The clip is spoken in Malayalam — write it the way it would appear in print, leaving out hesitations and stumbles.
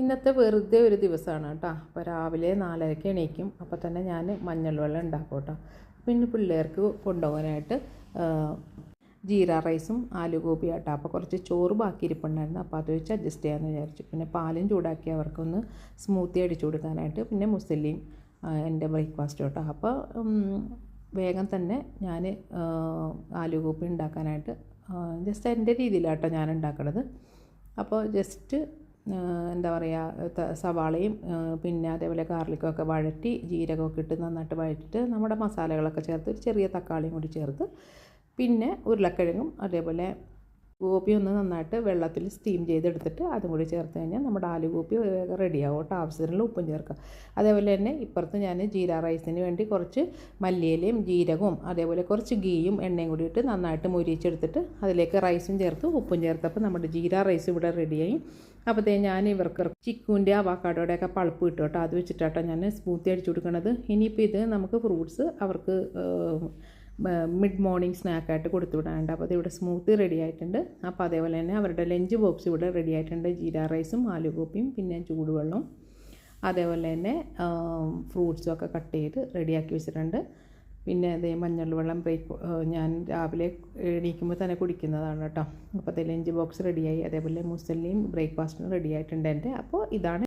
ഇന്നത്തെ വെറുതെ ഒരു ദിവസമാണ് കേട്ടോ. അപ്പോൾ രാവിലെ 4:30 എണീക്കും. അപ്പോൾ തന്നെ ഞാൻ മഞ്ഞൾ വെള്ളം ഉണ്ടാക്കും കേട്ടോ. പിന്നെ പിള്ളേർക്ക് കൊണ്ടുപോകാനായിട്ട് ജീര റൈസും ആലു ഗോപി കേട്ടോ. അപ്പോൾ കുറച്ച് ചോറ് ബാക്കി ഇരിപ്പുണ്ടായിരുന്നു. അപ്പോൾ അത് വെച്ച് അഡ്ജസ്റ്റ് ചെയ്യാമെന്ന് വിചാരിച്ചു. പിന്നെ പാലും ചൂടാക്കി അവർക്കൊന്ന് സ്മൂത്തി അടിച്ചു കൊടുക്കാനായിട്ട്. പിന്നെ മുസലിയും എൻ്റെ ബ്രേക്ക്ഫാസ്റ്റ് കേട്ടോ. അപ്പോൾ വേഗം തന്നെ ഞാൻ ആലു ഗോപി ഉണ്ടാക്കാനായിട്ട് ജസ്റ്റ് എൻ്റെ രീതിയിലാട്ടോ ഞാൻ ഉണ്ടാക്കണത്. അപ്പോൾ ജസ്റ്റ് എന്താ പറയുക, സവാളയും പിന്നെ അതേപോലെ ഗാർലിക്കൊക്കെ വഴറ്റി ജീരകമൊക്കെ ഇട്ട് നന്നായിട്ട് വഴറ്റിയിട്ട് നമ്മുടെ മസാലകളൊക്കെ ചേർത്ത് ഒരു ചെറിയ തക്കാളിയും കൂടി ചേർത്ത് പിന്നെ ഉരുളക്കിഴങ്ങും അതേപോലെ ഗോപി ഒന്ന് നന്നായിട്ട് വെള്ളത്തിൽ സ്റ്റീം ചെയ്തെടുത്തിട്ട് അതും കൂടി ചേർത്ത് കഴിഞ്ഞാൽ നമ്മുടെ ആലു ഗോപി റെഡിയാവും കേട്ടോ. ആവശ്യത്തിനുള്ള ഉപ്പും ചേർക്കുക. അതേപോലെ തന്നെ ഇപ്പുറത്ത് ഞാൻ ജീര റൈസിന് വേണ്ടി കുറച്ച് മല്ലിയിലയും ജീരകവും അതേപോലെ കുറച്ച് ഗീയും എണ്ണയും കൂടി ഇട്ട് നന്നായിട്ട് മുരിച്ചെടുത്തിട്ട് അതിലേക്ക് റൈസും ചേർത്ത് ഉപ്പും ചേർത്തപ്പോൾ നമ്മുടെ ജീര റൈസ് ഇവിടെ റെഡിയായി. അപ്പോഴത്തേ ഞാൻ ഇവർക്ക് ചിക്കുവിൻ്റെ അവക്കാഡോയുടെയൊക്കെ പൾപ്പ് കിട്ടും കേട്ടോ. അത് വെച്ചിട്ടാട്ടോ ഞാൻ സ്മൂത്തി അടിച്ചു കൊടുക്കണത്. ഇനിയിപ്പോൾ ഇത് നമുക്ക് ഫ്രൂട്ട്സ് അവർക്ക് മിഡ് മോർണിംഗ് സ്നാക്കായിട്ട് കൊടുത്തു വിടാനുണ്ട്. അപ്പോൾ അതിവിടെ സ്മൂത്തി റെഡി ആയിട്ടുണ്ട്. അപ്പോൾ അതേപോലെ തന്നെ അവരുടെ ലഞ്ച് ബോക്സ് ഇവിടെ റെഡി ആയിട്ടുണ്ട്. ജീര റൈസും ആലു ഗോപിയും പിന്നെ ചൂടുവെള്ളവും അതേപോലെ തന്നെ ഫ്രൂട്ട്സും ഒക്കെ കട്ട് ചെയ്ത് റെഡിയാക്കി വെച്ചിട്ടുണ്ട്. പിന്നെ അതേ മഞ്ഞൾ വെള്ളം ഞാൻ രാവിലെ എണീക്കുമ്പോൾ തന്നെ കുടിക്കുന്നതാണ് കേട്ടോ. അപ്പോൾ അതേ ലഞ്ച് ബോക്സ് റെഡിയായി. അതേപോലെ മുസലിയും ബ്രേക്ക്ഫാസ്റ്റിനും റെഡി ആയിട്ടുണ്ട് എൻ്റെ. അപ്പോൾ ഇതാണ്